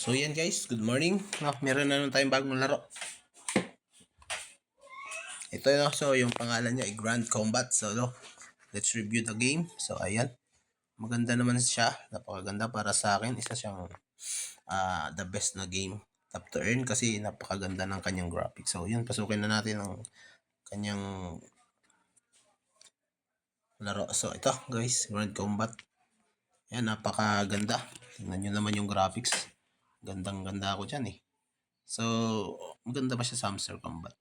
So yan guys, good morning. Meron na naman tayong bagong laro. Ito so yung pangalan niya ay Grand Combat. So let's review the game. So ayan, maganda naman siya. Napakaganda para sa akin. Isa siyang the best na game. Tap to earn kasi napakaganda ng kanyang graphics. So yun, pasukin na natin ang kanyang laro. So ito guys, Grand Combat. Ayan, napakaganda. Tingnan nyo naman yung graphics. Gandang-ganda ako dyan eh. So, maganda ba siya sa Hamster Combat?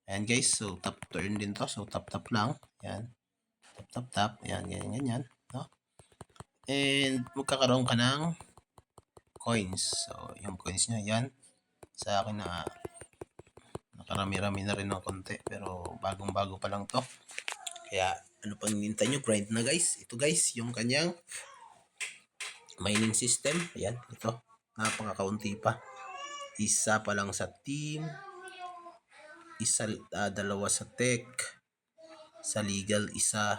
Ayan guys, so tap to earn din to. So tap lang. Ayan. Tap. Ayan, ganyan. No? And magkakaroon ka ng coins. So yung coins niya, yan. Sa akin na nakarami-rami na rin ng konti. Pero bagong-bago pa lang to. Kaya ano pang hinihintay nyo? Grind na guys. Ito guys, yung kanyang mining system. Ayan, ito. Napakakaunti pa. Isa pa lang sa team. Dalawa sa tech. Sa legal, isa.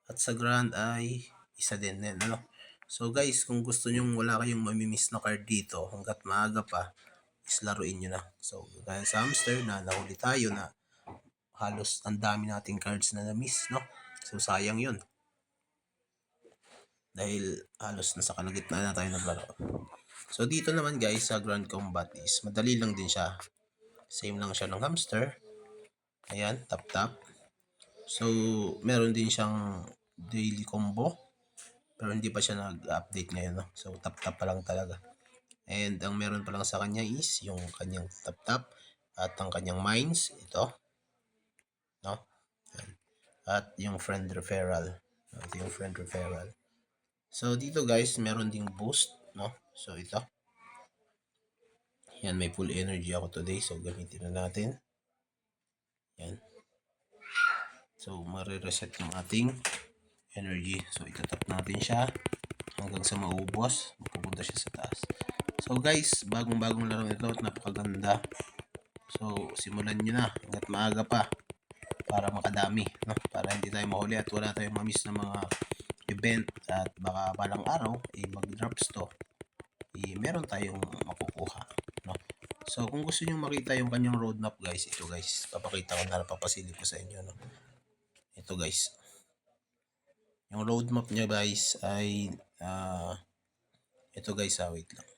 At sa grand ay isa din. Ano? So guys, kung gusto nyo wala kayong mamimiss na card dito hanggat maaga pa, is laruin nyo na. So gaya sa Hamster na nahuli tayo na halos ang dami nating cards na na-miss, no? So sayang yun. Dahil halos nasa kalagitnaan na tayo naglaro. So dito naman guys sa Grand Combat is madali lang din siya. Same lang siya ng Hamster. Ayan, tap. So meron din siyang daily combo. Pero hindi pa siya nag-update ngayon, no? So tap pa lang talaga. And ang meron pa lang sa kanya is yung kanyang tap at ang kanyang mines, ito. No? At yung friend referral. Ito yung friend referral. So dito guys, meron ding boost, no? So ito. Yan, may full energy ako today. So gamitin na natin. Yan. So marireset yung ating energy. So itatap natin siya hanggang sa maubos. Pupunta siya sa taas. So guys, bagong-bagong laro ito at napakaganda. So simulan nyo na hanggat maaga pa para makadami, no? Para hindi tayo mahuli at wala tayong mamiss na mga event at baka palang araw mag-drops to. Meron tayong makukuha, no? So kung gusto niyo makita yung kanyang roadmap guys, ito guys, papakita ko na, papasilip ko sa inyo, no? Ito guys. Yung roadmap niya guys ay ito guys, wait lang.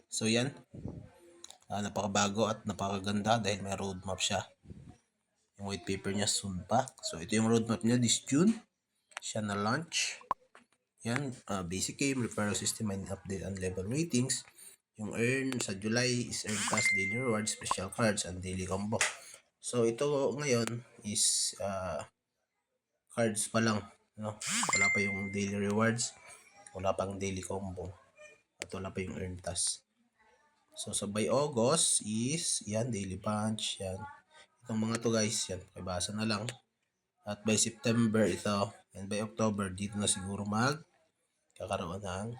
So yan. Napakabago at napakaganda dahil may roadmap siya. Yung white paper niya soon pa. So ito yung roadmap niya this June. Siya na launch. Yan, basic game, referral system, and update and level ratings. Yung earn sa July is earn pass, daily rewards, special cards, and daily combo. So ito ngayon is cards pa lang, no? Wala pa yung daily rewards, wala pang daily combo, at wala pa yung earn task. So sa by August is yan, daily punch, yan. Itong mga to guys, yan, pakibasa na lang. At by September ito, and by October dito na siguro kakaroon ng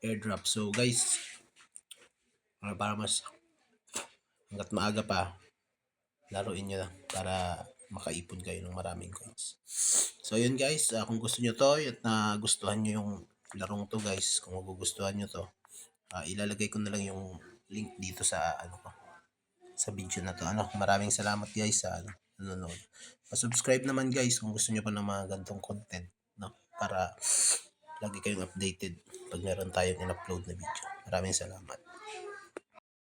airdrop. So guys, para mas hanggat maaga pa, laruin nyo na para makaipon kayo ng maraming coins. So yun guys, kung gusto nyo to at nagustuhan nyo yung larong to guys, kung magugustuhan nyo to, ilalagay ko na lang yung link dito sa sa video na to. Maraming salamat guys sa nanonood. Pa-subscribe naman guys kung gusto nyo pa ng mga gantong content, no? Para lagi kayong updated pag meron tayong in-upload na video. Maraming salamat.